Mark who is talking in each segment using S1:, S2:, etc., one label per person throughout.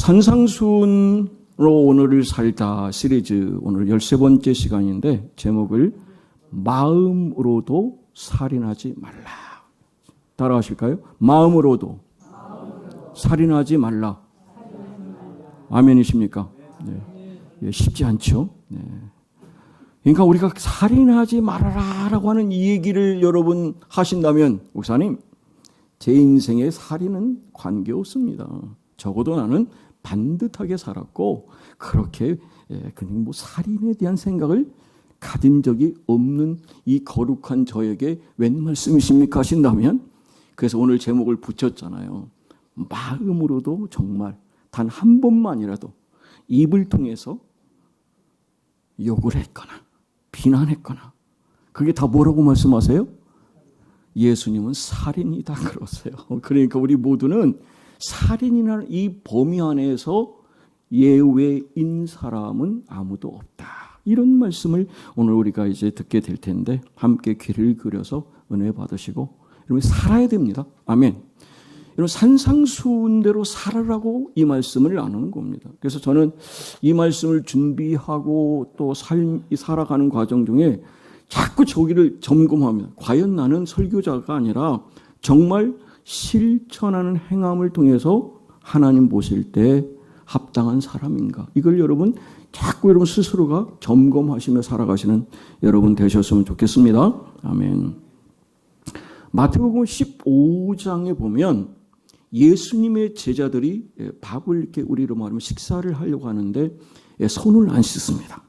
S1: 산상수훈으로 오늘을 살다 시리즈 오늘 13번째 시간인데 제목을 마음으로도 살인하지 말라. 따라하실까요? 마음으로도 살인하지 말라. 아멘이십니까? 네. 쉽지 않죠. 네. 그러니까 우리가 살인하지 말아라라고 하는 이 얘기를 여러분 하신다면 목사님 제 인생에 살인은 관계없습니다. 적어도 나는 반듯하게 살았고 그렇게 그냥 뭐 살인에 대한 생각을 가진 적이 없는 이 거룩한 저에게 웬 말씀이십니까 하신다면 그래서 오늘 제목을 붙였잖아요. 마음으로도 정말 단 한 번만이라도 입을 통해서 욕을 했거나 비난했거나 그게 다 뭐라고 말씀하세요? 예수님은 살인이다 그러세요. 그러니까 우리 모두는 살인이라는 이 범위 안에서 예외인 사람은 아무도 없다. 이런 말씀을 오늘 우리가 이제 듣게 될 텐데 함께 귀를 기울여서 은혜 받으시고 여러분 살아야 됩니다. 아멘. 여러분 산상수훈대로 살아라고 이 말씀을 나누는 겁니다. 그래서 저는 이 말씀을 준비하고 또 살아가는 과정 중에 자꾸 저기를 점검합니다. 과연 나는 설교자가 아니라 정말 실천하는 행함을 통해서 하나님 보실 때 합당한 사람인가? 이걸 여러분 자꾸 여러분 스스로가 점검하시며 살아가시는 여러분 되셨으면 좋겠습니다. 아멘. 마태복음 15장에 보면 예수님의 제자들이 밥을 이렇게 우리로 말하면 식사를 하려고 하는데 손을 안 씻습니다.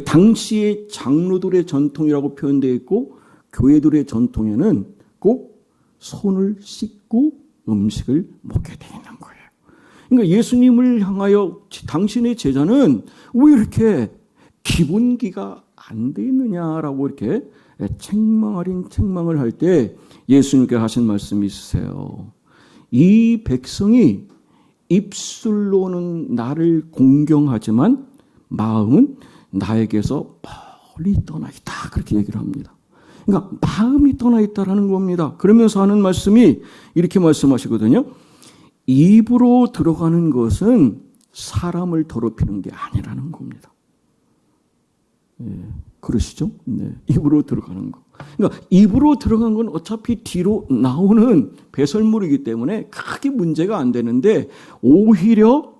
S1: 당시의 장로들의 전통이라고 표현되어 있고 교회들의 전통에는 꼭 손을 씻고 음식을 먹게 되어 있는 거예요. 그러니까 예수님을 향하여 당신의 제자는 왜 이렇게 기본기가 안 돼 있느냐라고 이렇게 책망 아닌 책망을 할 때 예수님께 하신 말씀이 있으세요. 이 백성이 입술로는 나를 공경하지만 마음은 나에게서 멀리 떠나 있다. 그렇게 얘기를 합니다. 그러니까 마음이 떠나 있다라는 겁니다. 그러면서 하는 말씀이 이렇게 말씀하시거든요. 입으로 들어가는 것은 사람을 더럽히는 게 아니라는 겁니다. 그러시죠? 네. 입으로 들어가는 거. 그러니까 입으로 들어간 건 어차피 뒤로 나오는 배설물이기 때문에 크게 문제가 안 되는데 오히려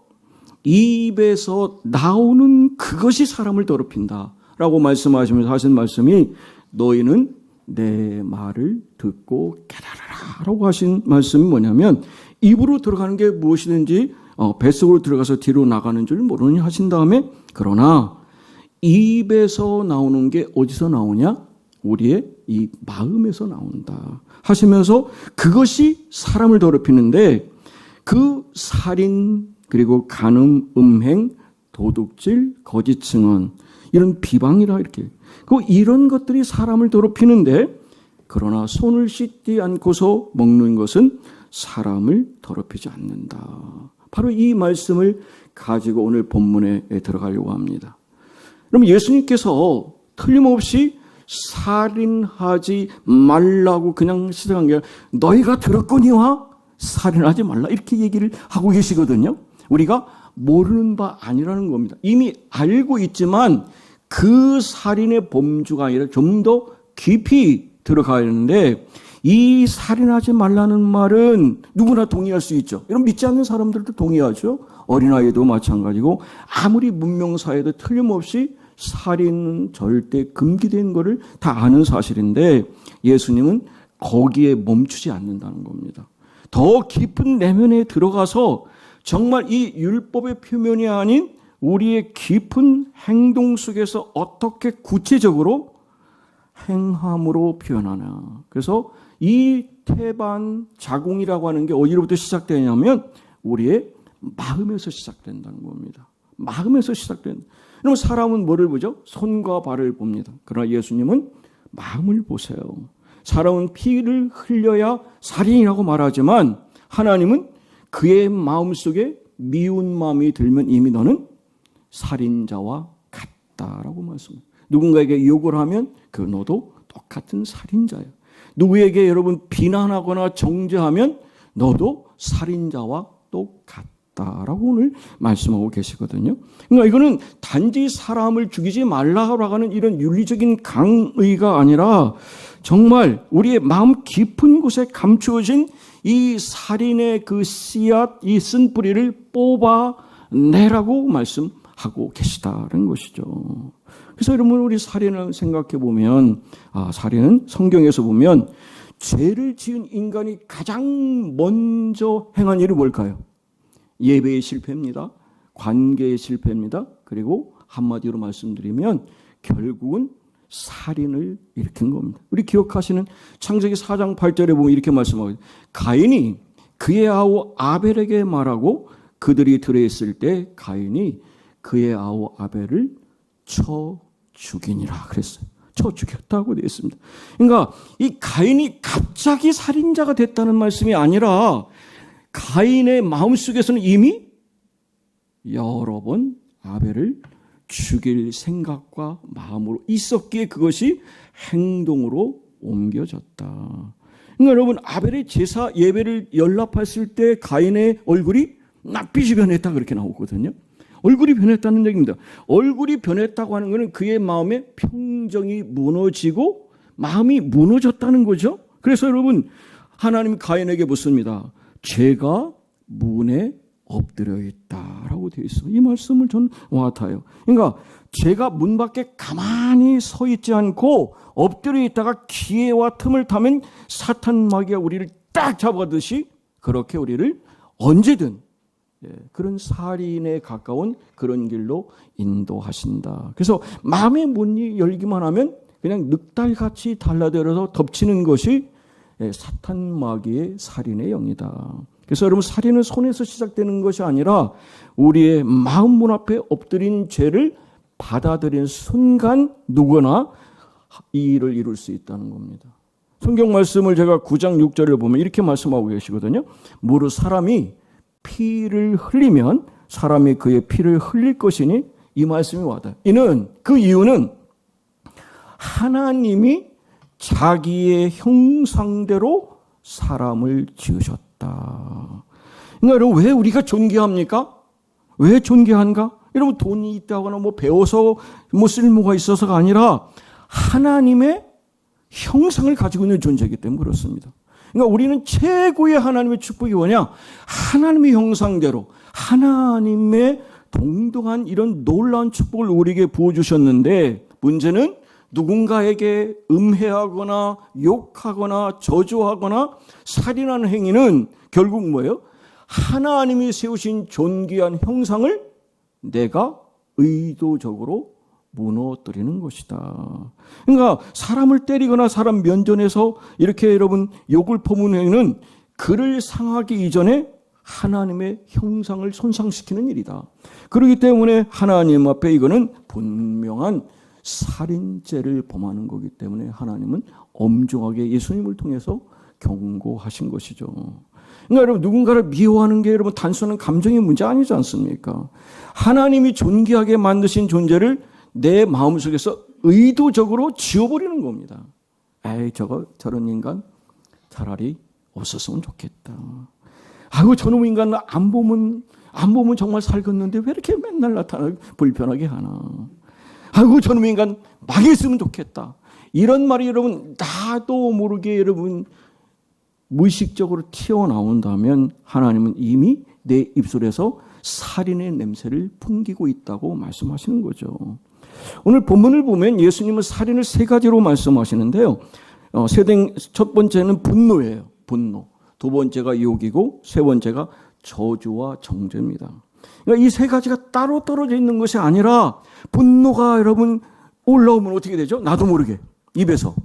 S1: 입에서 나오는 그것이 사람을 더럽힌다라고 말씀하시면서 하신 말씀이 너희는 내 말을 듣고 깨달아라라고 하신 말씀이 뭐냐면 입으로 들어가는 게 무엇이든지 뱃속으로 들어가서 뒤로 나가는 줄 모르니 하신 다음에 그러나 입에서 나오는 게 어디서 나오냐? 우리의 이 마음에서 나온다 하시면서 그것이 사람을 더럽히는데 그 살인 그리고 간음, 음행, 도둑질, 거짓 증언 이런 비방이라 이렇게 이런 것들이 사람을 더럽히는데 그러나 손을 씻지 않고서 먹는 것은 사람을 더럽히지 않는다. 바로 이 말씀을 가지고 오늘 본문에 들어가려고 합니다. 그럼 예수님께서 틀림없이 살인하지 말라고 그냥 시작한 게 너희가 들었거니와 살인하지 말라 이렇게 얘기를 하고 계시거든요. 우리가 모르는 바 아니라는 겁니다. 이미 알고 있지만 그 살인의 범주가 아니라 좀 더 깊이 들어가야 하는데 이 살인하지 말라는 말은 누구나 동의할 수 있죠. 이런 믿지 않는 사람들도 동의하죠. 어린아이도 마찬가지고 아무리 문명사회도 틀림없이 살인은 절대 금기된 것을 다 아는 사실인데 예수님은 거기에 멈추지 않는다는 겁니다. 더 깊은 내면에 들어가서 정말 이 율법의 표면이 아닌 우리의 깊은 행동 속에서 어떻게 구체적으로 행함으로 표현하나. 그래서 이 태반 자궁이라고 하는 게 어디로부터 시작되냐면 우리의 마음에서 시작된다는 겁니다. 마음에서 시작된다. 그럼 사람은 뭐를 보죠? 손과 발을 봅니다. 그러나 예수님은 마음을 보세요. 사람은 피를 흘려야 살인이라고 말하지만 하나님은 그의 마음속에 미운 마음이 들면 이미 너는 살인자와 같다라고 말씀합니다. 누군가에게 욕을 하면 그 너도 똑같은 살인자예요. 누구에게 여러분 비난하거나 정죄하면 너도 살인자와 똑같다. 하겠다라고 오늘 말씀하고 계시거든요. 그러니까 이거는 단지 사람을 죽이지 말라고 하는 이런 윤리적인 강의가 아니라 정말 우리의 마음 깊은 곳에 감추어진 이 살인의 그 씨앗, 이 쓴뿌리를 뽑아내라고 말씀하고 계시다는 것이죠. 그래서 여러분, 우리 살인을 생각해 보면, 살인은 성경에서 보면 죄를 지은 인간이 가장 먼저 행한 일이 뭘까요? 예배의 실패입니다. 관계의 실패입니다. 그리고 한마디로 말씀드리면 결국은 살인을 일으킨 겁니다. 우리 기억하시는 창세기 4장 8절에 보면 이렇게 말씀하거든요. 가인이 그의 아우 아벨에게 말하고 그들이 들어있을 때 가인이 그의 아우 아벨을 쳐 죽이니라 그랬어요. 쳐 죽였다고 되어 있습니다. 그러니까 이 가인이 갑자기 살인자가 됐다는 말씀이 아니라 가인의 마음속에서는 이미 여러 번 아벨을 죽일 생각과 마음으로 있었기에 그것이 행동으로 옮겨졌다. 그러니까 여러분, 아벨의 제사 예배를 연락했을 때 가인의 얼굴이 낯빛이 변했다 그렇게 나오거든요. 얼굴이 변했다는 얘기입니다. 얼굴이 변했다고 하는 것은 그의 마음의 평정이 무너지고 마음이 무너졌다는 거죠. 그래서 여러분, 하나님 가인에게 묻습니다. 죄가 문에 엎드려 있다라고 되어 있어요. 이 말씀을 저는 와닿아요. 그러니까 죄가 문 밖에 가만히 서 있지 않고 엎드려 있다가 기회와 틈을 타면 사탄 마귀가 우리를 딱 잡아가듯이 그렇게 우리를 언제든 그런 살인에 가까운 그런 길로 인도하신다. 그래서 마음의 문이 열기만 하면 그냥 늑달같이 달라들어서 덮치는 것이 사탄 마귀의 살인의 영이다. 그래서 여러분, 살인은 손에서 시작되는 것이 아니라 우리의 마음 문 앞에 엎드린 죄를 받아들이는 순간 누구나 이 일을 이룰 수 있다는 겁니다. 성경 말씀을 제가 9장 6절을 보면 이렇게 말씀하고 계시거든요. 무릇 사람이 피를 흘리면 사람이 그의 피를 흘릴 것이니, 이 말씀이 와닿아요. 그 이유는 하나님이 자기의 형상대로 사람을 지으셨다. 그러니까 여러분, 왜 우리가 존귀합니까? 왜 존귀한가? 여러분, 돈이 있다거나 배워서 쓸모가 있어서가 아니라 하나님의 형상을 가지고 있는 존재이기 때문에 그렇습니다. 그러니까 우리는 최고의 하나님의 축복이 뭐냐? 하나님의 형상대로 하나님의 동등한 이런 놀라운 축복을 우리에게 부어주셨는데, 문제는 누군가에게 음해하거나 욕하거나 저주하거나 살인하는 행위는 결국 뭐예요? 하나님이 세우신 존귀한 형상을 내가 의도적으로 무너뜨리는 것이다. 그러니까 사람을 때리거나 사람 면전에서 이렇게 여러분 욕을 퍼부는 행위는 그를 상하기 이전에 하나님의 형상을 손상시키는 일이다. 그렇기 때문에 하나님 앞에 이거는 분명한 살인죄를 범하는 거기 때문에 하나님은 엄중하게 예수님을 통해서 경고하신 것이죠. 그러니까 여러분, 누군가를 미워하는 게 여러분 단순한 감정의 문제 아니지 않습니까? 하나님이 존귀하게 만드신 존재를 내 마음속에서 의도적으로 지워버리는 겁니다. 에이, 저런 인간 차라리 없었으면 좋겠다. 아이고, 저놈 인간 안 보면 정말 살겠는데 왜 이렇게 맨날 나타나고 불편하게 하나. 아이고, 저놈 인간 망했으면 좋겠다. 이런 말이 여러분 나도 모르게 여러분 무의식적으로 튀어나온다면 하나님은 이미 내 입술에서 살인의 냄새를 풍기고 있다고 말씀하시는 거죠. 오늘 본문을 보면 예수님은 살인을 세 가지로 말씀하시는데요. 첫 번째는 분노예요. 분노. 두 번째가 욕이고 세 번째가 저주와 정죄입니다. 그러니까 이 세 가지가 따로 떨어져 있는 것이 아니라 분노가 여러분 올라오면 어떻게 되죠? 나도 모르게 입에서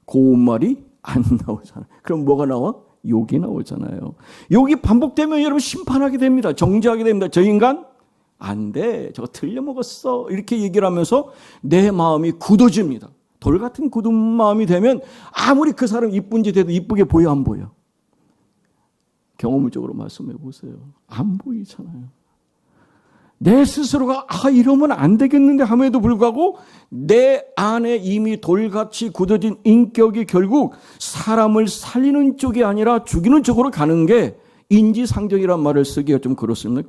S1: 고운 말이 안 나오잖아요. 그럼 뭐가 나와? 욕이 나오잖아요. 욕이 반복되면 여러분 심판하게 됩니다. 정죄하게 됩니다. 저 인간 안 돼. 저거 틀려먹었어. 이렇게 얘기를 하면서 내 마음이 굳어집니다. 돌 같은 굳은 마음이 되면 아무리 그 사람 이쁜지 돼도 이쁘게 보여 안 보여? 경험적으로 말씀해 보세요. 안 보이잖아요. 내 스스로가 이러면 안 되겠는데 함에도 불구하고 내 안에 이미 돌같이 굳어진 인격이 결국 사람을 살리는 쪽이 아니라 죽이는 쪽으로 가는 게 인지상정이란 말을 쓰기가 좀 그렇습니다.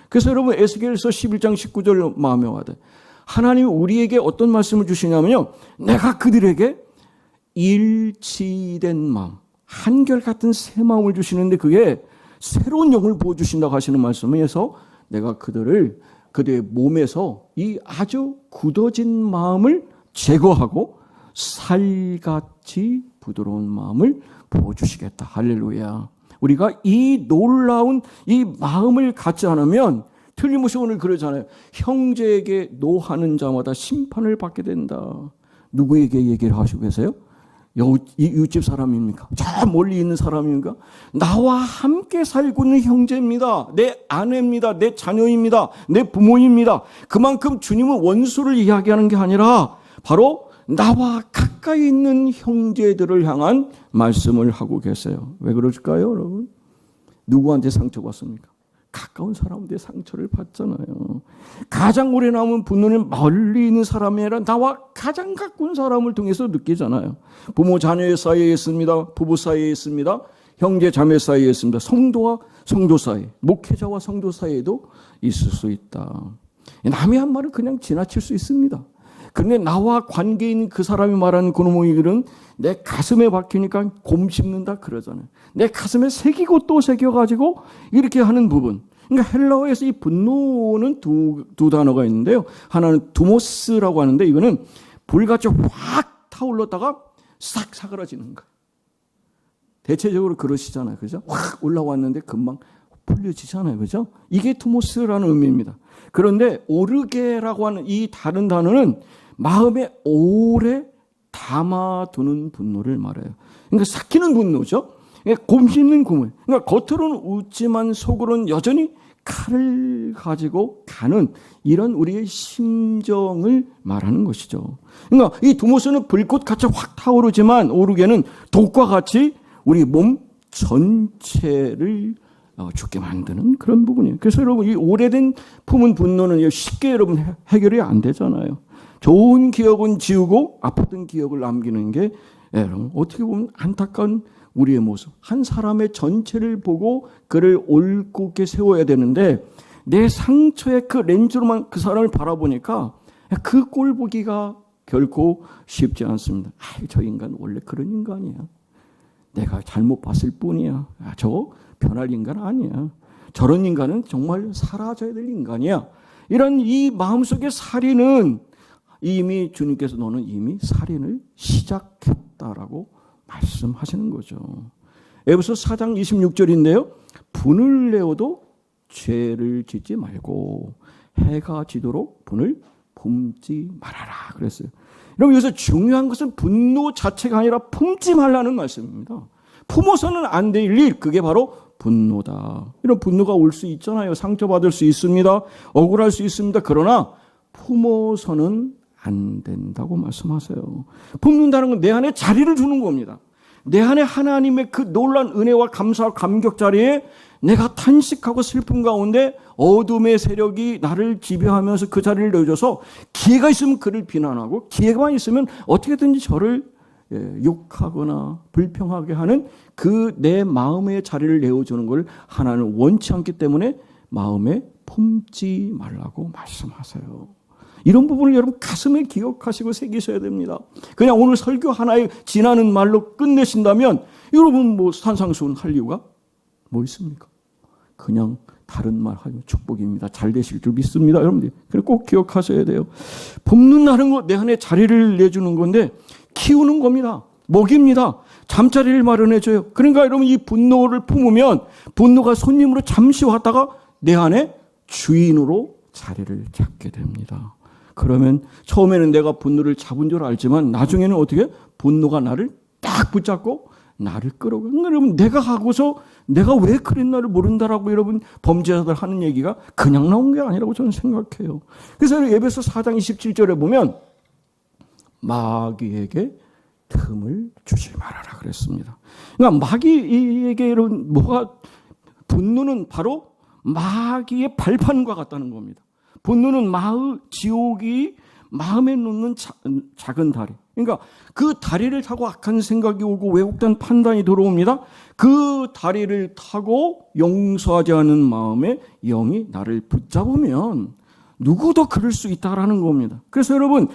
S1: 그래서 여러분 에스겔서 11장 19절 마음에 와닿아요. 하나님이 우리에게 어떤 말씀을 주시냐면요. 내가 그들에게 일치된 마음, 한결같은 새 마음을 주시는데 그게 새로운 영을 부어주신다고 하시는 말씀에서 내가 그들의 몸에서 이 아주 굳어진 마음을 제거하고 살같이 부드러운 마음을 부어주시겠다. 할렐루야. 우리가 이 놀라운 이 마음을 갖지 않으면 틀림없이 오늘 그러잖아요. 형제에게 노하는 자마다 심판을 받게 된다. 누구에게 얘기를 하시고 계세요? 이웃집 사람입니까? 저 멀리 있는 사람입니까? 나와 함께 살고 있는 형제입니다. 내 아내입니다. 내 자녀입니다. 내 부모입니다. 그만큼 주님은 원수를 이야기하는 게 아니라 바로 나와 가까이 있는 형제들을 향한 말씀을 하고 계세요. 왜 그럴까요, 여러분? 누구한테 상처받습니까? 가까운 사람한테 상처를 받잖아요. 가장 오래 남은 분노는 멀리 있는 사람이 아니라 나와 가장 가까운 사람을 통해서 느끼잖아요. 부모 자녀의 사이에 있습니다. 부부 사이에 있습니다. 형제 자매 사이에 있습니다. 성도와 성도 사이, 목회자와 성도 사이에도 있을 수 있다. 남의 한 말은 그냥 지나칠 수 있습니다. 그런데 나와 관계 있는 그 사람이 말하는 그놈의 일은 내 가슴에 박히니까 곰 씹는다 그러잖아요. 내 가슴에 새기고 또 새겨가지고 이렇게 하는 부분. 그러니까 헬라어에서 이 분노는 두 단어가 있는데요. 하나는 두모스라고 하는데 이거는 불같이 확 타올랐다가 싹 사그라지는 거예요. 대체적으로 그러시잖아요. 그죠? 확 올라왔는데 금방 풀려지잖아요. 그죠? 이게 두모스라는 의미입니다. 그런데 오르게라고 하는 이 다른 단어는 마음에 오래 담아두는 분노를 말해요. 그러니까 삭히는 분노죠. 그러니까 곰씹는 분노. 그러니까 겉으로는 웃지만 속으로는 여전히 칼을 가지고 가는 이런 우리의 심정을 말하는 것이죠. 그러니까 이 두모스는 불꽃같이 확 타오르지만 오르게는 독과 같이 우리 몸 전체를 죽게 만드는 그런 부분이에요. 그래서 여러분 이 오래된 품은 분노는 쉽게 여러분 해결이 안 되잖아요. 좋은 기억은 지우고 아팠던 기억을 남기는 게 여러분 어떻게 보면 안타까운 우리의 모습. 한 사람의 전체를 보고 그를 올곧게 세워야 되는데 내 상처의 그 렌즈로만 그 사람을 바라보니까 그 꼴 보기가 결코 쉽지 않습니다. 저 인간 원래 그런 인간이야. 내가 잘못 봤을 뿐이야. 저거 변할 인간 아니야. 저런 인간은 정말 사라져야 될 인간이야. 이런 이 마음속의 살인은 이미 주님께서 너는 이미 살인을 시작했다라고 말씀하시는 거죠. 에베소서 4장 26절인데요. 분을 내어도 죄를 짓지 말고 해가 지도록 분을 품지 말아라 그랬어요. 여러분 여기서 중요한 것은 분노 자체가 아니라 품지 말라는 말씀입니다. 품어서는 안 될 일, 그게 바로 분노다. 이런 분노가 올 수 있잖아요. 상처받을 수 있습니다. 억울할 수 있습니다. 그러나 품어서는 안 된다고 말씀하세요. 품는다는 건 내 안에 자리를 주는 겁니다. 내 안에 하나님의 그 놀라운 은혜와 감사와 감격 자리에 내가 탄식하고 슬픔 가운데 어둠의 세력이 나를 지배하면서 그 자리를 내줘서 기회가 있으면 그를 비난하고 기회만 있으면 어떻게든지 저를 욕하거나 불평하게 하는 그 내 마음의 자리를 내어주는 걸 하나는 원치 않기 때문에 마음에 품지 말라고 말씀하세요. 이런 부분을 여러분 가슴에 기억하시고 새기셔야 됩니다. 그냥 오늘 설교 하나에 지나는 말로 끝내신다면 여러분 뭐 산상수훈 할 이유가 뭐 있습니까? 그냥 다른 말 하면 축복입니다. 잘 되실 줄 믿습니다. 여러분들 꼭 기억하셔야 돼요. 품는다는 거 내 안에 자리를 내주는 건데 키우는 겁니다. 먹입니다. 잠자리를 마련해줘요. 그러니까 여러분 이 분노를 품으면 분노가 손님으로 잠시 왔다가 내 안에 주인으로 자리를 잡게 됩니다. 그러면 처음에는 내가 분노를 잡은 줄 알지만 나중에는 어떻게 분노가 나를 딱 붙잡고 나를 끌어가. 그러니까 여러분 내가 하고서 내가 왜 그랬나를 모른다라고 여러분 범죄자들 하는 얘기가 그냥 나온 게 아니라고 저는 생각해요. 그래서 에베소 4장 27절에 보면 마귀에게 틈을 주지 말아라 그랬습니다. 그러니까 마귀에게 여러분 뭐가 분노는 바로 마귀의 발판과 같다는 겁니다. 분노는 지옥이 마음에 놓는 작은 다리. 그러니까 그 다리를 타고 악한 생각이 오고 왜곡된 판단이 들어옵니다. 그 다리를 타고 용서하지 않은 마음에 영이 나를 붙잡으면 누구도 그럴 수 있다라는 겁니다. 그래서 여러분,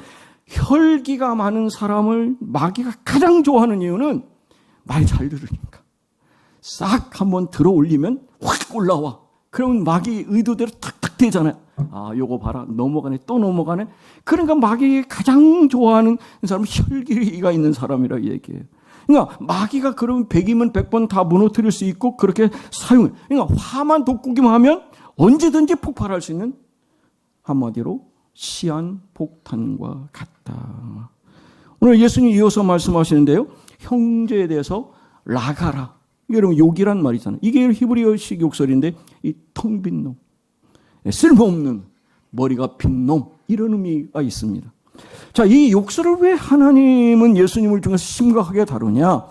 S1: 혈기가 많은 사람을 마귀가 가장 좋아하는 이유는 말 잘 들으니까. 싹 한번 들어 올리면 확 올라와. 그러면 마귀 의도대로 탁탁 되잖아요. 아, 요거 봐라. 넘어가네. 또 넘어가네. 그러니까 마귀가 가장 좋아하는 사람은 혈기가 있는 사람이라 얘기해요. 그러니까 마귀가 그러면 100이면 100번 다 무너뜨릴 수 있고 그렇게 사용해. 그러니까 화만 돋구기만 하면 언제든지 폭발할 수 있는, 한마디로 시한폭탄과 같다. 오늘 예수님 이어서 말씀하시는데요. 형제에 대해서 라가라. 이게 여러분 욕이란 말이잖아요. 이게 히브리어식 욕설인데 이 텅 빈 놈, 쓸모없는 머리가 빈 놈, 이런 의미가 있습니다. 자, 이 욕설을 왜 하나님은 예수님을 통해서 심각하게 다루냐?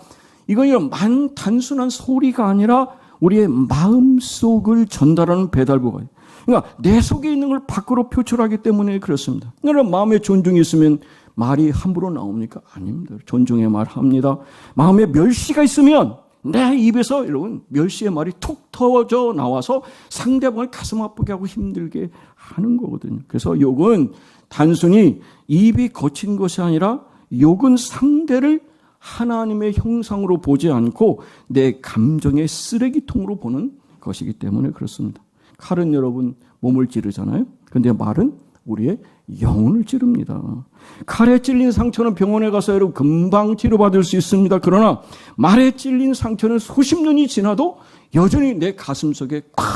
S1: 이건 단순한 소리가 아니라 우리의 마음속을 전달하는 배달부가예요. 그러니까 내 속에 있는 걸 밖으로 표출하기 때문에 그렇습니다. 여러분, 마음에 존중이 있으면 말이 함부로 나옵니까? 아닙니다. 존중의 말 합니다. 마음에 멸시가 있으면 내 입에서 여러분 멸시의 말이 툭 터져 나와서 상대방을 가슴 아프게 하고 힘들게 하는 거거든요. 그래서 욕은 단순히 입이 거친 것이 아니라 욕은 상대를 하나님의 형상으로 보지 않고 내 감정의 쓰레기통으로 보는 것이기 때문에 그렇습니다. 칼은 여러분 몸을 찌르잖아요. 그런데 말은 우리의 영혼을 찌릅니다. 칼에 찔린 상처는 병원에 가서 여러분 금방 치료받을 수 있습니다. 그러나 말에 찔린 상처는 수십 년이 지나도 여전히 내 가슴 속에 꽉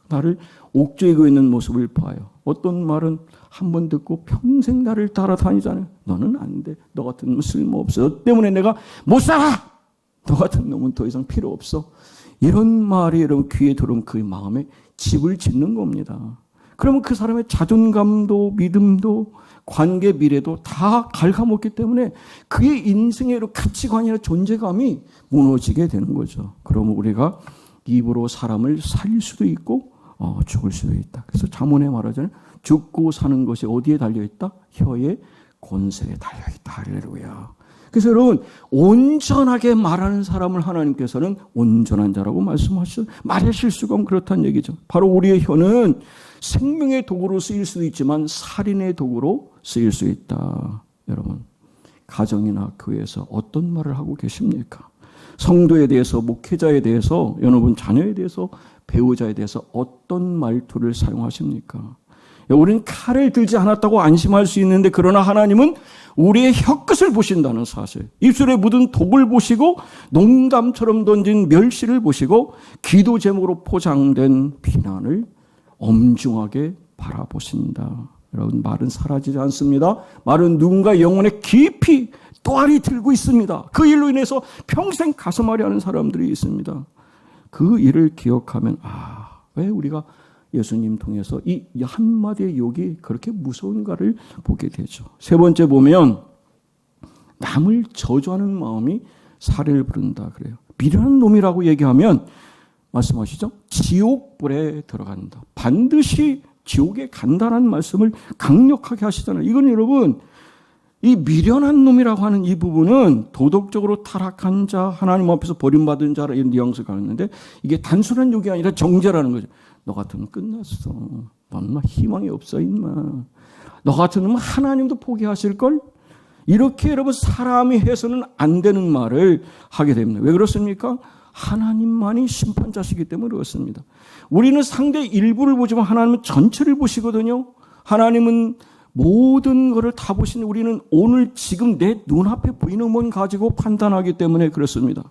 S1: 나를 옥죄이고 있는 모습을 봐요. 어떤 말은 한 번 듣고 평생 나를 따라다니잖아요. 너는 안 돼. 너 같은 놈은 쓸모없어. 너 때문에 내가 못 살아. 너 같은 놈은 더 이상 필요 없어. 이런 말이 여러분 귀에 들어오면 그 마음에 집을 짓는 겁니다. 그러면 그 사람의 자존감도 믿음도 관계 미래도 다 갉아먹기 때문에 그의 인생의 가치관이나 존재감이 무너지게 되는 거죠. 그러면 우리가 입으로 사람을 살릴 수도 있고 죽을 수도 있다. 그래서 잠언에 말하잖아요. 죽고 사는 것이 어디에 달려있다? 혀의 권세에 달려있다. 할렐루야. 그래서 여러분 온전하게 말하는 사람을 하나님께서는 온전한 자라고 말씀하시죠. 말의 실수가 그렇다는 얘기죠. 바로 우리의 혀는 생명의 도구로 쓰일 수도 있지만 살인의 도구로 쓰일 수 있다. 여러분 가정이나 교회에서 어떤 말을 하고 계십니까? 성도에 대해서, 목회자에 대해서, 여러분 자녀에 대해서, 배우자에 대해서 어떤 말투를 사용하십니까? 우리는 칼을 들지 않았다고 안심할 수 있는데 그러나 하나님은 우리의 혀끝을 보신다는 사실, 입술에 묻은 독을 보시고 농담처럼 던진 멸시를 보시고 기도 제목으로 포장된 비난을 엄중하게 바라보신다. 여러분 말은 사라지지 않습니다. 말은 누군가 영혼에 깊이 또아리 들고 있습니다. 그 일로 인해서 평생 가슴앓이 하는 사람들이 있습니다. 그 일을 기억하면 왜 우리가 예수님 통해서 이 한마디의 욕이 그렇게 무서운가를 보게 되죠. 세 번째 보면 남을 저주하는 마음이 살해를 부른다 그래요. 미련한 놈이라고 얘기하면 말씀하시죠. 지옥불에 들어간다. 반드시 지옥에 간다는 말씀을 강력하게 하시잖아요. 이건 여러분 이 미련한 놈이라고 하는 이 부분은 도덕적으로 타락한 자, 하나님 앞에서 버림받은 자라 이런 뉘앙스가 있는데 이게 단순한 욕이 아니라 정죄라는 거죠. 너 같으면 끝났어. 넌 희망이 없어 임마. 너 같으면 하나님도 포기하실걸? 이렇게 여러분 사람이 해서는 안 되는 말을 하게 됩니다. 왜 그렇습니까? 하나님만이 심판자시기 때문에 그렇습니다. 우리는 상대 일부를 보지만 하나님은 전체를 보시거든요. 하나님은 모든 것을 다 보시는 우리는 오늘 지금 내 눈앞에 보이는 것 가지고 판단하기 때문에 그렇습니다.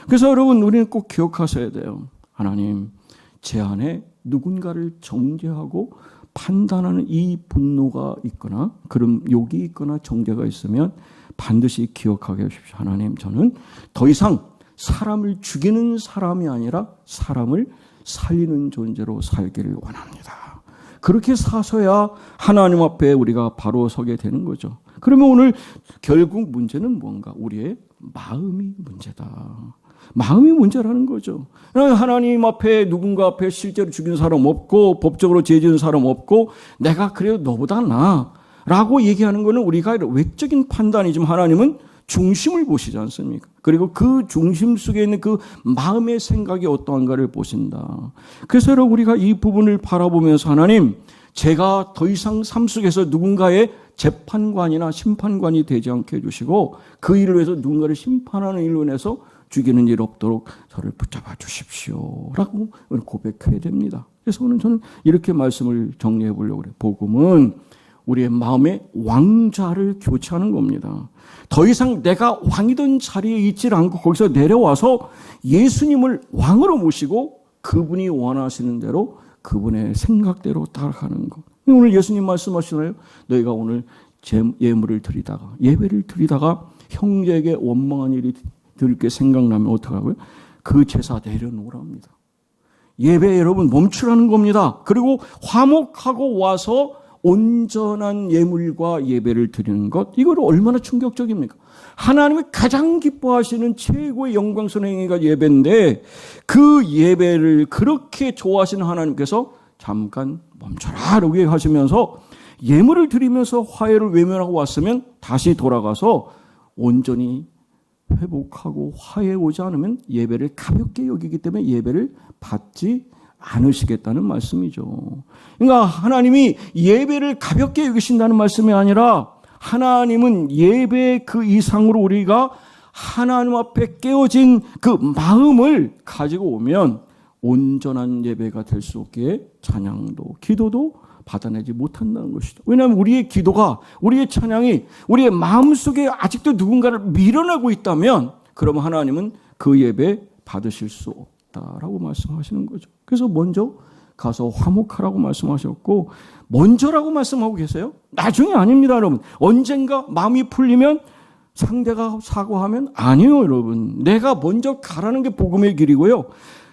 S1: 그래서 여러분 우리는 꼭 기억하셔야 돼요. 하나님 제 안에 누군가를 정죄하고 판단하는 이 분노가 있거나 그런 욕이 있거나 정죄가 있으면 반드시 기억하게 하십시오. 하나님 저는 더 이상 사람을 죽이는 사람이 아니라 사람을 살리는 존재로 살기를 원합니다. 그렇게 사서야 하나님 앞에 우리가 바로 서게 되는 거죠. 그러면 오늘 결국 문제는 뭔가? 우리의 마음이 문제다. 마음이 문제라는 거죠. 하나님 앞에 누군가 앞에 실제로 죽인 사람 없고 법적으로 죄 지은 사람 없고 내가 그래도 너보다 나아. 라고 얘기하는 것은 우리가 외적인 판단이지만 하나님은 중심을 보시지 않습니까? 그리고 그 중심 속에 있는 그 마음의 생각이 어떠한가를 보신다. 그래서 여러분 우리가 이 부분을 바라보면서 하나님, 제가 더 이상 삶 속에서 누군가의 재판관이나 심판관이 되지 않게 해주시고 그 일을 위해서 누군가를 심판하는 일로 인해서 죽이는 일 없도록 저를 붙잡아 주십시오 라고 고백해야 됩니다. 그래서 오늘 저는 이렇게 말씀을 정리해 보려고 그래요. 복음은 우리의 마음의 왕좌를 교체하는 겁니다. 더 이상 내가 왕이던 자리에 있지 않고 거기서 내려와서 예수님을 왕으로 모시고 그분이 원하시는 대로 그분의 생각대로 따라가는 것. 오늘 예수님 말씀하시나요? 너희가 오늘 예물을 드리다가 예배를 드리다가 형제에게 원망한 일이 들게 생각나면 어떡하고요? 그 제사 내려놓으랍니다. 예배 여러분 멈추라는 겁니다. 그리고 화목하고 와서 온전한 예물과 예배를 드리는 것, 이거를 얼마나 충격적입니까? 하나님이 가장 기뻐하시는 최고의 영광스러운 행위가 예배인데 그 예배를 그렇게 좋아하시는 하나님께서 잠깐 멈춰라 라고 하시면서 예물을 드리면서 화해를 외면하고 왔으면 다시 돌아가서 온전히 회복하고 화해에 오지 않으면 예배를 가볍게 여기기 때문에 예배를 받지 않으시겠다는 말씀이죠. 그러니까 하나님이 예배를 가볍게 여기신다는 말씀이 아니라 하나님은 예배 그 이상으로 우리가 하나님 앞에 깨어진 그 마음을 가지고 오면 온전한 예배가 될 수 없기에 찬양도 기도도 받아내지 못한다는 것이죠. 왜냐하면 우리의 기도가, 우리의 찬양이 우리의 마음속에 아직도 누군가를 밀어내고 있다면 그러면 하나님은 그 예배 받으실 수 없다라고 말씀하시는 거죠. 그래서 먼저 가서 화목하라고 말씀하셨고 먼저라고 말씀하고 계세요. 나중에 아닙니다, 여러분. 언젠가 마음이 풀리면 상대가 사과하면 아니요, 여러분. 내가 먼저 가라는 게 복음의 길이고요.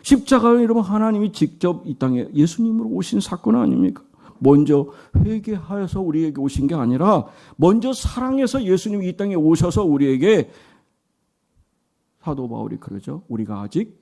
S1: 십자가는 여러분 하나님이 직접 이 땅에 예수님으로 오신 사건 아닙니까? 먼저 회개하여서 우리에게 오신 게 아니라 먼저 사랑해서 예수님이 이 땅에 오셔서 우리에게, 사도 바울이 그러죠. 우리가 아직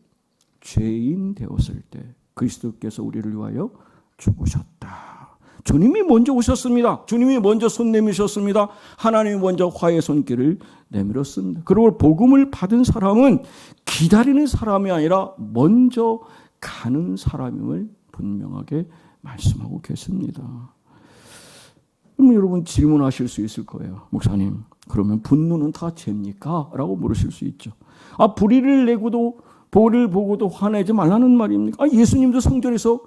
S1: 죄인 되었을 때 그리스도께서 우리를 위하여 죽으셨다. 주님이 먼저 오셨습니다. 주님이 먼저 손 내미셨습니다. 하나님이 먼저 화해 손길을 내밀었습니다. 그리고 복음을 받은 사람은 기다리는 사람이 아니라 먼저 가는 사람임을 분명하게 말씀하고 계십니다. 그럼 여러분 질문하실 수 있을 거예요. 목사님, 그러면 분노는 다 죄입니까? 라고 물으실 수 있죠. 불의를 내고도 벌을 보고도 화내지 말라는 말입니까? 예수님도 성전에서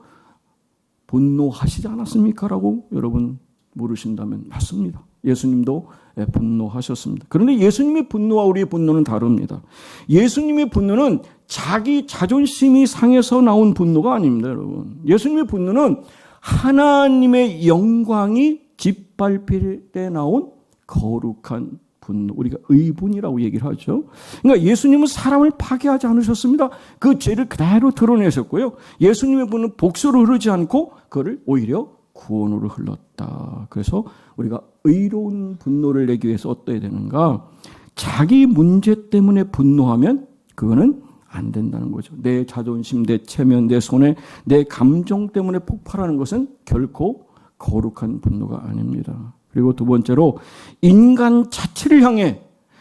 S1: 분노하시지 않았습니까? 라고 여러분 물으신다면 맞습니다. 예수님도 분노하셨습니다. 그런데 예수님의 분노와 우리의 분노는 다릅니다. 예수님의 분노는 자기 자존심이 상해서 나온 분노가 아닙니다, 여러분. 예수님의 분노는 하나님의 영광이 짓밟힐 때 나온 거룩한 분노, 우리가 의분이라고 얘기를 하죠. 그러니까 예수님은 사람을 파괴하지 않으셨습니다. 그 죄를 그대로 드러내셨고요. 예수님의 분은 복수로 흐르지 않고 그를 오히려 구원으로 흘렀다. 그래서 우리가 의로운 분노를 내기 위해서 어떠해야 되는가? 자기 문제 때문에 분노하면 그거는 안 된다는 거죠. 내 자존심, 내 체면, 내 손해, 내 감정 때문에 폭발하는 것은 결코 거룩한 분노가 아닙니다. 그리고 두 번째로 인간 자체를 향해,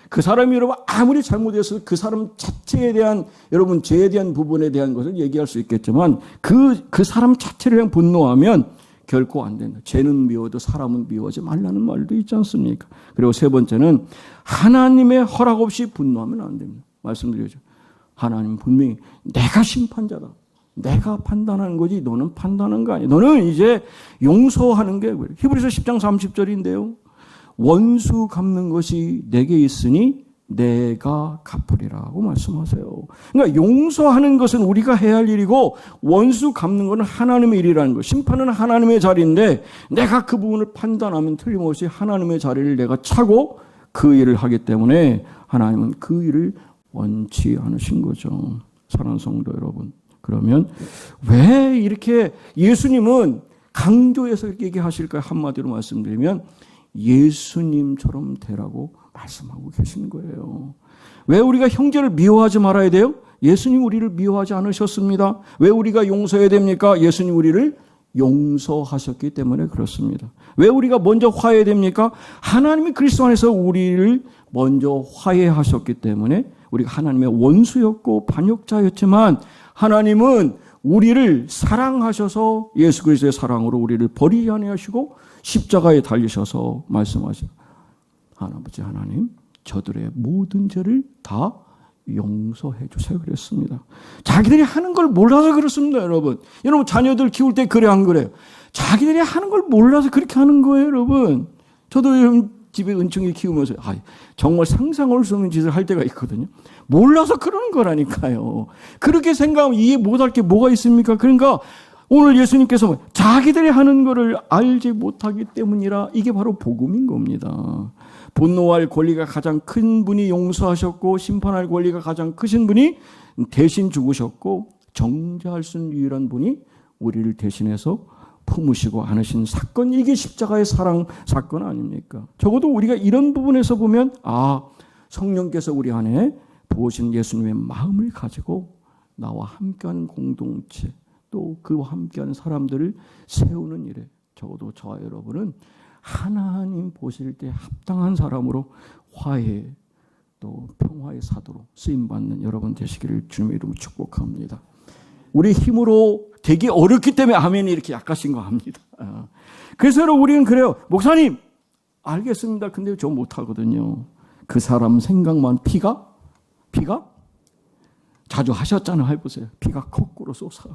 S1: 그 사람이 여러분 아무리 잘못했어도 그 사람 자체에 대한, 여러분 죄에 대한 부분에 대한 것을 얘기할 수 있겠지만 그 사람 자체를 향해 분노하면 결코 안 된다. 죄는 미워도 사람은 미워하지 말라는 말도 있지 않습니까? 그리고 세 번째는 하나님의 허락 없이 분노하면 안 됩니다. 말씀드리죠. 하나님 분명히 내가 심판자다. 내가 판단하는 거지 너는 판단하는 거 아니야. 너는 이제 용서하는 게 히브리서 10장 30절인데요. 원수 갚는 것이 내게 있으니 내가 갚으리라고 말씀하세요. 그러니까 용서하는 것은 우리가 해야 할 일이고 원수 갚는 것은 하나님의 일이라는 거. 심판은 하나님의 자리인데 내가 그 부분을 판단하면 틀림없이 하나님의 자리를 내가 차고 그 일을 하기 때문에 하나님은 그 일을 원치 않으신 거죠. 사랑하는 성도 여러분. 그러면 왜 이렇게 예수님은 강조해서 이렇게 얘기하실까요? 한마디로 말씀드리면 예수님처럼 되라고 말씀하고 계신 거예요. 왜 우리가 형제를 미워하지 말아야 돼요? 예수님 우리를 미워하지 않으셨습니다. 왜 우리가 용서해야 됩니까? 예수님 우리를 용서하셨기 때문에 그렇습니다. 왜 우리가 먼저 화해됩니까? 하나님이 그리스도 안에서 우리를 먼저 화해하셨기 때문에 우리가 하나님의 원수였고 반역자였지만 하나님은 우리를 사랑하셔서 예수 그리스도의 사랑으로 우리를 버리지 아니하시고 십자가에 달리셔서 말씀하시죠. 아버지 하나님, 저들의 모든 죄를 다 용서해 주세요 그랬습니다. 자기들이 하는 걸 몰라서 그렇습니다. 여러분 자녀들 키울 때 그래 안 그래요? 자기들이 하는 걸 몰라서 그렇게 하는 거예요. 여러분 저도 집에 은총이 키우면서 정말 상상할 수 없는 짓을 할 때가 있거든요. 몰라서 그러는 거라니까요. 그렇게 생각하면 이해 못할 게 뭐가 있습니까? 그러니까 오늘 예수님께서 자기들이 하는 거를 알지 못하기 때문이라 이게 바로 복음인 겁니다. 분노할 권리가 가장 큰 분이 용서하셨고 심판할 권리가 가장 크신 분이 대신 죽으셨고 정죄할 수 있는 유일한 분이 우리를 대신해서 품으시고 안으신 사건, 이게 십자가의 사랑 사건 아닙니까? 적어도 우리가 이런 부분에서 보면 성령께서 우리 안에 부으신 예수님의 마음을 가지고 나와 함께하는 공동체, 또 그와 함께하는 사람들을 세우는 일에 적어도 저와 여러분은 하나님 보실 때 합당한 사람으로 화해 또 평화의 사도로 쓰임받는 여러분 되시기를 주님의 이름으로 축복합니다. 우리 힘으로 되게 어렵기 때문에 아멘이 이렇게 약하신 거 압니다. 그래서 우리는 그래요. 목사님 알겠습니다. 근데 저 못하거든요. 그 사람 생각만 피가 자주 하셨잖아요. 해보세요. 피가 거꾸로 쏟아.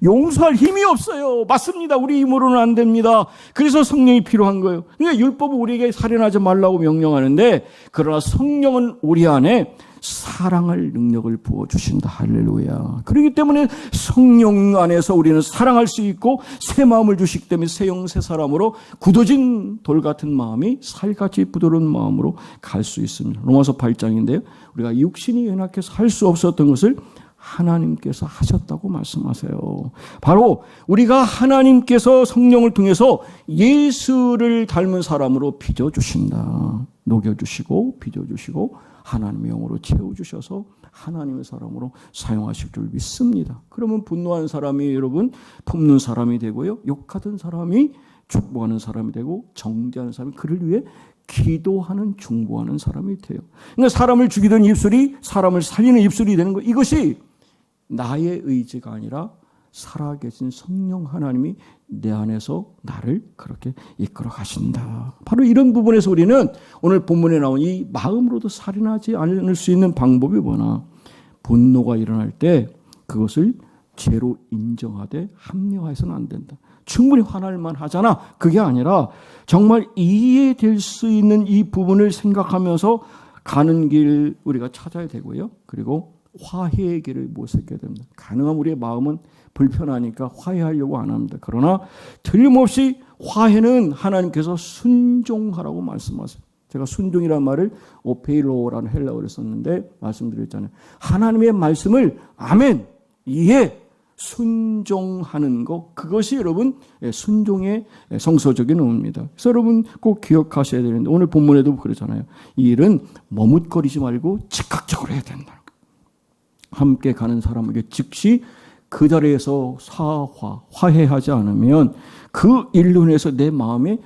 S1: 용서할 힘이 없어요. 맞습니다. 우리 힘으로는 안 됩니다. 그래서 성령이 필요한 거예요. 그러니까 율법은 우리에게 살인하지 말라고 명령하는데 그러나 성령은 우리 안에 사랑할 능력을 부어주신다. 할렐루야. 그렇기 때문에 성령 안에서 우리는 사랑할 수 있고 새 마음을 주시기 때문에 새 영 새 사람으로 굳어진 돌 같은 마음이 살같이 부드러운 마음으로 갈 수 있습니다. 로마서 8장인데요. 우리가 육신이 연약해서 할 수 없었던 것을 하나님께서 하셨다고 말씀하세요. 바로 우리가 하나님께서 성령을 통해서 예수를 닮은 사람으로 빚어주신다. 녹여주시고 빚어주시고 하나님의 영으로 채워주셔서 하나님의 사람으로 사용하실 줄 믿습니다. 그러면 분노하는 사람이 여러분 품는 사람이 되고요. 욕하던 사람이 축복하는 사람이 되고 정죄하는 사람이 그를 위해 기도하는 중보하는 사람이 돼요. 그러니까 사람을 죽이던 입술이 사람을 살리는 입술이 되는 거, 이것이 나의 의지가 아니라 살아계신 성령 하나님이 내 안에서 나를 그렇게 이끌어 가신다. 바로 이런 부분에서 우리는 오늘 본문에 나온 이 마음으로도 살인하지 않을 수 있는 방법이 뭐냐. 분노가 일어날 때 그것을 죄로 인정하되 합리화해서는 안 된다. 충분히 화날 만하잖아. 그게 아니라 정말 이해될 수 있는 이 부분을 생각하면서 가는 길 우리가 찾아야 되고요. 그리고 화해의 길을 모색해야 됩니다. 가능하면 우리의 마음은 불편하니까 화해하려고 안 합니다. 그러나 틀림없이 화해는 하나님께서 순종하라고 말씀하세요. 제가 순종이라는 말을 오페이로라는 헬라어를 썼는데 말씀드렸잖아요. 하나님의 말씀을 아멘, 이해, 순종하는 것, 그것이 여러분 순종의 성서적인 의미입니다. 그래서 여러분 꼭 기억하셔야 되는데 오늘 본문에도 그러잖아요. 이 일은 머뭇거리지 말고 즉각적으로 해야 된다. 함께 가는 사람에게 즉시 그 자리에서 화해하지 않으면 그 일로 인해서 내 마음에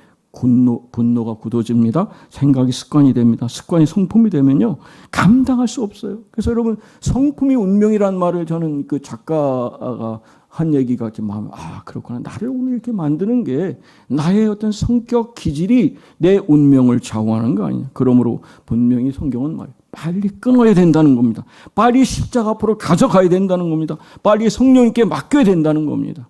S1: 분노가 굳어집니다. 생각이 습관이 됩니다. 습관이 성품이 되면요 감당할 수 없어요. 그래서 여러분 성품이 운명이라는 말을 저는 그 작가가 한 얘기가 좀 마음에 그렇구나. 나를 오늘 이렇게 만드는 게 나의 어떤 성격 기질이 내 운명을 좌우하는 거 아니냐. 그러므로 분명히 성경은 빨리 끊어야 된다는 겁니다. 빨리 십자가 앞으로 가져가야 된다는 겁니다. 빨리 성령님께 맡겨야 된다는 겁니다.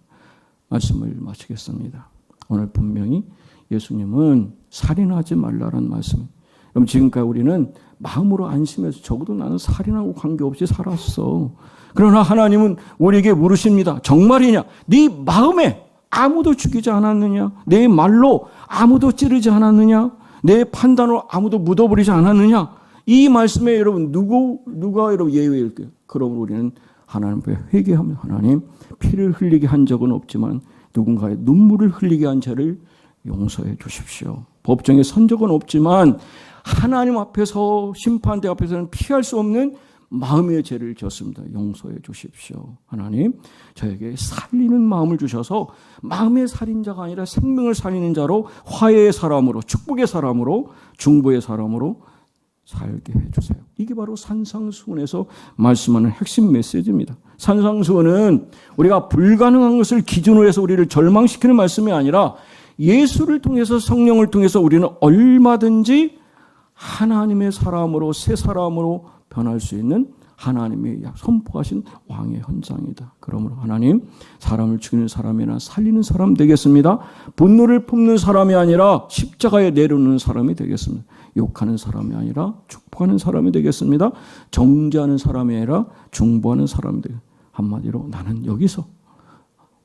S1: 말씀을 마치겠습니다. 오늘 분명히 예수님은 살인하지 말라는 말씀. 그럼 지금까지 우리는 마음으로 안심해서 적어도 나는 살인하고 관계없이 살았어. 그러나 하나님은 우리에게 물으십니다. 정말이냐? 네 마음에 아무도 죽이지 않았느냐? 내 말로 아무도 찌르지 않았느냐? 내 판단으로 아무도 묻어버리지 않았느냐? 이 말씀에 여러분 누가 여러분 예외일까요? 그러므로 우리는 하나님 앞에 회개하며 하나님 피를 흘리게 한 적은 없지만 누군가의 눈물을 흘리게 한 죄를 용서해 주십시오. 법정에 선 적은 없지만 하나님 앞에서 심판대 앞에서는 피할 수 없는 마음의 죄를 지었습니다. 용서해 주십시오. 하나님, 저에게 살리는 마음을 주셔서 마음의 살인자가 아니라 생명을 살리는 자로, 화해의 사람으로, 축복의 사람으로, 중보의 사람으로 살게 해주세요. 이게 바로 산상수훈에서 말씀하는 핵심 메시지입니다. 산상수훈은 우리가 불가능한 것을 기준으로 해서 우리를 절망시키는 말씀이 아니라 예수를 통해서, 성령을 통해서 우리는 얼마든지 하나님의 사람으로, 새 사람으로 변할 수 있는 하나님이 선포하신 왕의 헌장이다. 그러므로 하나님, 사람을 죽이는 사람이 아니라 살리는 사람 되겠습니다. 분노를 품는 사람이 아니라 십자가에 내려놓는 사람이 되겠습니다. 욕하는 사람이 아니라 축복하는 사람이 되겠습니다. 정죄하는 사람이 아니라 중보하는 사람이 되겠습니다. 한마디로 나는 여기서,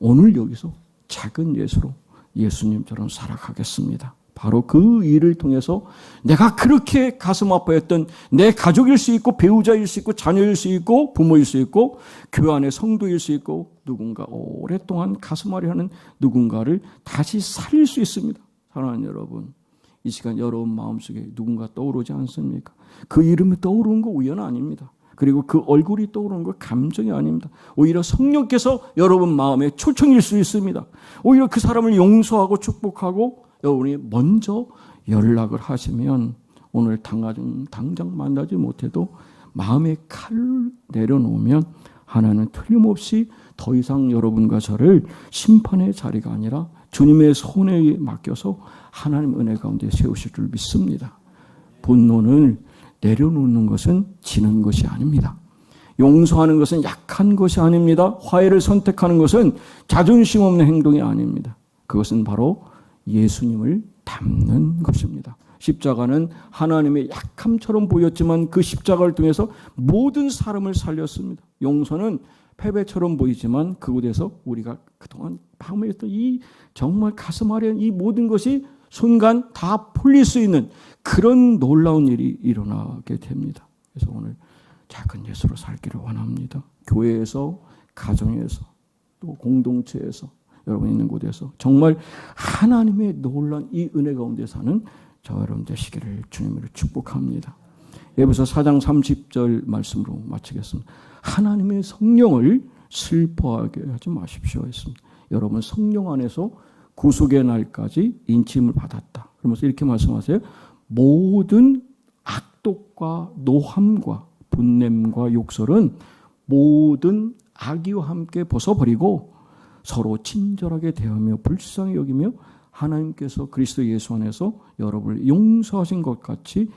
S1: 오늘 여기서 작은 예수로 예수님처럼 살아가겠습니다. 바로 그 일을 통해서 내가 그렇게 가슴 아파했던 내 가족일 수 있고, 배우자일 수 있고, 자녀일 수 있고, 부모일 수 있고, 교회 안의 성도일 수 있고, 누군가 오랫동안 가슴 아리하는 누군가를 다시 살릴 수 있습니다. 사랑하는 여러분, 이 시간 여러분 마음속에 누군가 떠오르지 않습니까? 그 이름이 떠오르는 거 우연 아닙니다. 그리고 그 얼굴이 떠오르는 거 감정이 아닙니다. 오히려 성령께서 여러분 마음에 초청일 수 있습니다. 오히려 그 사람을 용서하고 축복하고 여러분이 먼저 연락을 하시면 오늘 당장 만나지 못해도 마음의 칼을 내려놓으면 하나는 틀림없이 더 이상 여러분과 저를 심판의 자리가 아니라 주님의 손에 맡겨서 하나님 은혜 가운데 세우실 줄 믿습니다. 분노를 내려놓는 것은 지는 것이 아닙니다. 용서하는 것은 약한 것이 아닙니다. 화해를 선택하는 것은 자존심 없는 행동이 아닙니다. 그것은 바로 예수님을 닮는 것입니다. 십자가는 하나님의 약함처럼 보였지만 그 십자가를 통해서 모든 사람을 살렸습니다. 용서는 패배처럼 보이지만 그곳에서 우리가 그동안 마음에 있던 이 정말 가슴 아래한 이 모든 것이 순간 다 풀릴 수 있는 그런 놀라운 일이 일어나게 됩니다. 그래서 오늘 작은 예수로 살기를 원합니다. 교회에서, 가정에서, 또 공동체에서, 여러분 있는 곳에서 정말 하나님의 놀라운 이 은혜 가운데 사는 저와 여러분 되시기를 주님으로 축복합니다. 에베소 4장 30절 말씀으로 마치겠습니다. 하나님의 성령을 슬퍼하게 하지 마십시오 했습니다. 여러분 성령 안에서 구속의 날까지 인침을 받았다. 그러면서 이렇게 말씀하세요. 모든 악독과 노함과 분냄과 욕설은 모든 악의와 함께 벗어버리고 서로 친절하게 대하며 불쌍히 여기며 하나님께서 그리스도 예수 안에서 여러분을 용서하신 것 같이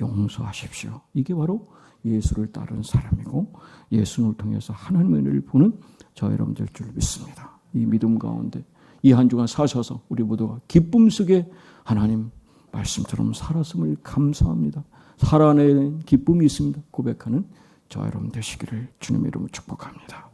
S1: 용서하십시오. 이게 바로 예수를 따르는 사람이고 예수를 통해서 하나님의 은혜를 보는 저 여러분 될 줄 믿습니다. 이 믿음 가운데 이 한 주간 사셔서 우리 모두가 기쁨 속에 하나님 말씀처럼 살았음을 감사합니다. 살아내는 기쁨이 있습니다. 고백하는 저 여러분 되시기를 주님의 이름으로 축복합니다.